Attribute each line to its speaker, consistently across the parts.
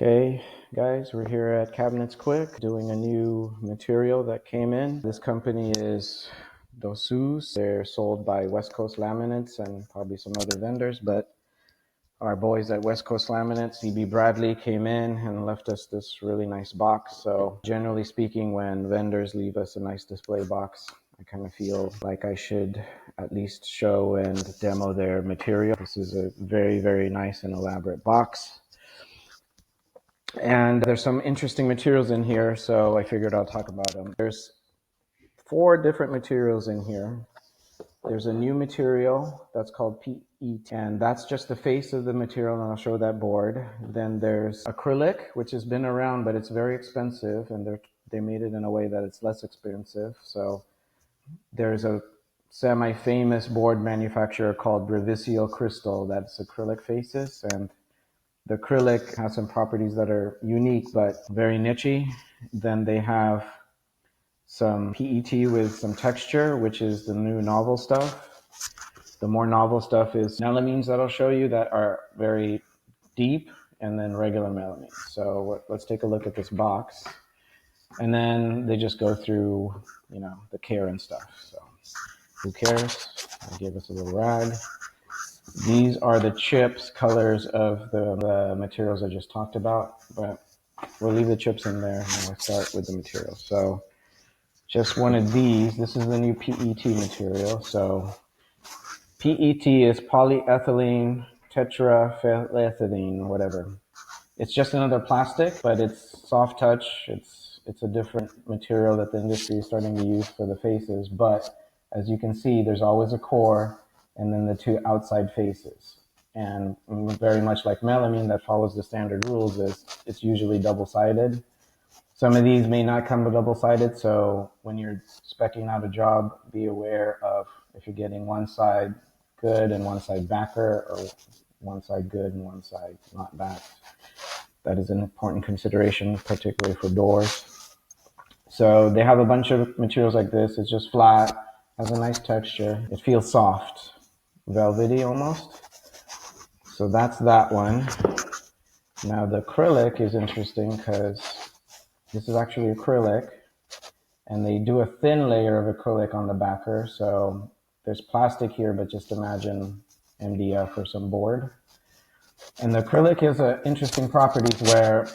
Speaker 1: Okay, guys, we're here at Cabinets Quick doing a new material that came in. This company is Dosooz. They're sold by West Coast Laminates and probably some other vendors, but our boys at West Coast Laminates, CB Bradley, came in and left us this really nice box. So generally speaking, when vendors leave us a nice display box, I kind of feel like I should at least show and demo their material. This is a very, very nice and elaborate box. And there's some interesting materials in here, so I figured I'll talk about them. There's 4 different materials in here. There's a new material that's called PET, and that's just the face of the material, and I'll show that board. Then there's acrylic, which has been around, but it's very expensive, and they made it in a way that it's less expensive. So there's a semi-famous board manufacturer called Revisio Crystal that's acrylic faces, and the acrylic has some properties that are unique but very nichey. Then they have some PET with some texture, which is the new novel stuff. The more novel stuff is melamines that I'll show you that are very deep, and then regular melamine. So let's take a look at this box. And then they just go through, the care and stuff. So who cares? They gave us a little rag. These are the chips colors of the materials I just talked about, but we'll leave the chips in there and we'll start with the materials. So just one of these, this is the new PET material. So PET is polyethylene tetrafluoroethylene, whatever. It's just another plastic, but it's soft touch. It's a different material that the industry is starting to use for the faces. But as you can see, there's always a core and then the 2 outside faces. And very much like melamine that follows the standard rules, is it's usually double-sided. Some of these may not come double-sided, so when you're speccing out a job, be aware of if you're getting one side good and one side backer, or one side good and one side not back. That is an important consideration, particularly for doors. So they have a bunch of materials like this. It's just flat, has a nice texture. It feels soft, velvety almost. So that's that one. Now the acrylic is interesting because this is actually acrylic, and they do a thin layer of acrylic on the backer. So there's plastic here, but just imagine MDF or some board. And the acrylic has interesting properties where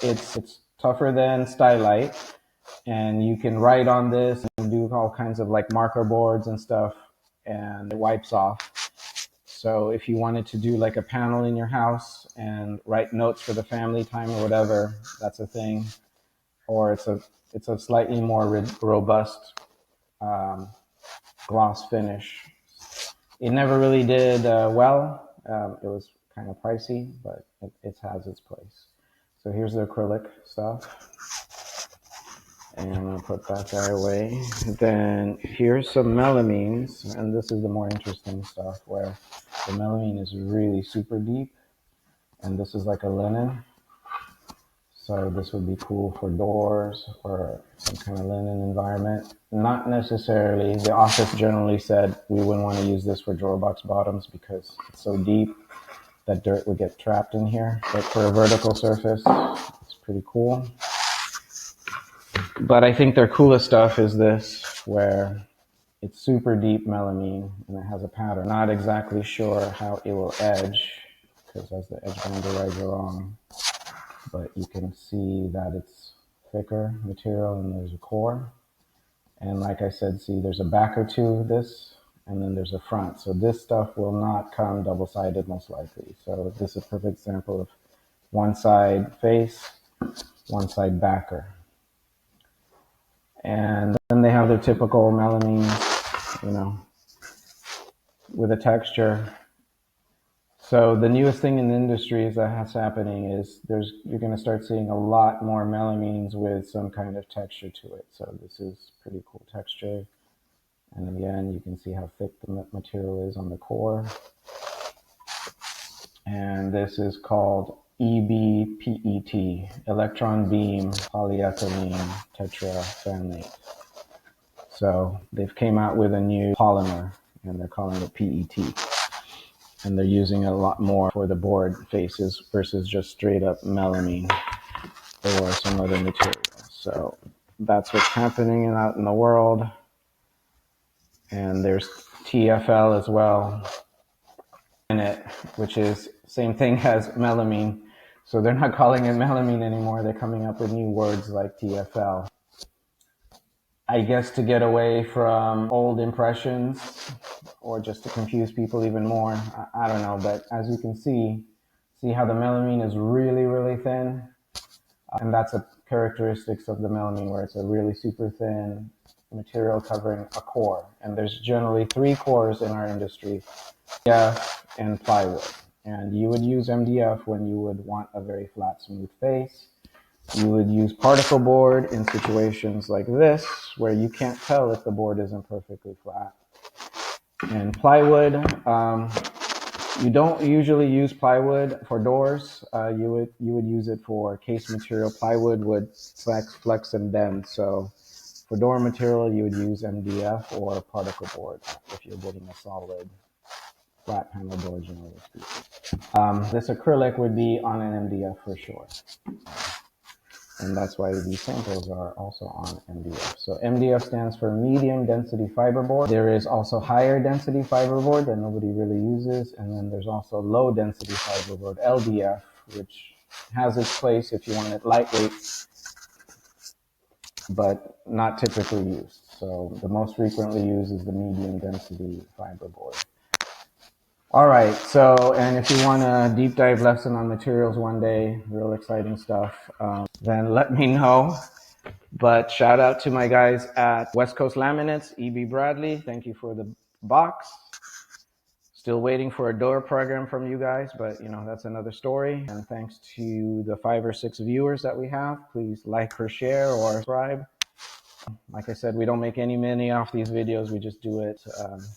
Speaker 1: it's tougher than stylite, and you can write on this and do all kinds of like marker boards and stuff, and it wipes off. So if you wanted to do like a panel in your house and write notes for the family time or whatever, that's a thing. Or it's a slightly more robust gloss finish. It never really did well. It was kind of pricey, but it has its place. So here's the acrylic stuff. And I'll put that guy away. Then here's some melamines, and this is the more interesting stuff where the melamine is really super deep, and this is like a linen. So this would be cool for doors or some kind of linen environment. Not necessarily. The office generally said we wouldn't want to use this for drawer box bottoms because it's so deep that dirt would get trapped in here. But for a vertical surface, it's pretty cool. But I think their coolest stuff is this, where it's super deep melamine and it has a pattern. Not exactly sure how it will edge, because as the edge binder rides along, but you can see that it's thicker material and there's a core. And like I said, see, there's a backer to this, and then there's a front. So this stuff will not come double-sided most likely. So this is a perfect example of one side face, one side backer. And then they have their typical melamine, with a texture. So the newest thing in the industry is that's happening is you're going to start seeing a lot more melamines with some kind of texture to it. So this is pretty cool texture. And again, you can see how thick the material is on the core. And this is called EBPET, electron beam polyethylene tetrafluoroethylene. So they've came out with a new polymer, and they're calling it PET. and they're using a lot more for the board faces versus just straight up melamine or some other material. So that's what's happening out in the world. And there's TFL as well in it, which is same thing as melamine. So they're not calling it melamine anymore. They're coming up with new words like TFL. I guess to get away from old impressions or just to confuse people even more. I don't know, but as you can see how the melamine is really, really thin? And that's a characteristics of the melamine, where it's a really super thin material covering a core. And there's generally 3 cores in our industry, MDF and plywood. And you would use MDF when you would want a very flat, smooth face. You would use particle board in situations like this, where you can't tell if the board isn't perfectly flat. And plywood, you don't usually use plywood for doors. You would use it for case material. Plywood would flex and bend. So for door material, you would use MDF or particle board if you're getting a solid flat panel door, generally speaking. This acrylic would be on an MDF for sure. And that's why these samples are also on MDF. So MDF stands for medium density fiberboard. There is also higher density fiberboard that nobody really uses. And then there's also low density fiberboard, LDF, which has its place if you want it lightweight, but not typically used. So the most frequently used is the medium density fiberboard. All right, so, and if you want a deep dive lesson on materials one day, real exciting stuff, then let me know. But shout out to my guys at West Coast Laminates, EB Bradley. Thank you for the box. Still waiting for a door program from you guys, but you know, that's another story. And thanks to the 5 or 6 viewers that we have, please like or share or subscribe. Like I said, we don't make any money off these videos. We just do it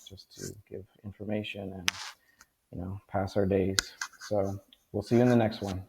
Speaker 1: just to give information and, you know, pass our days. So we'll see you in the next one.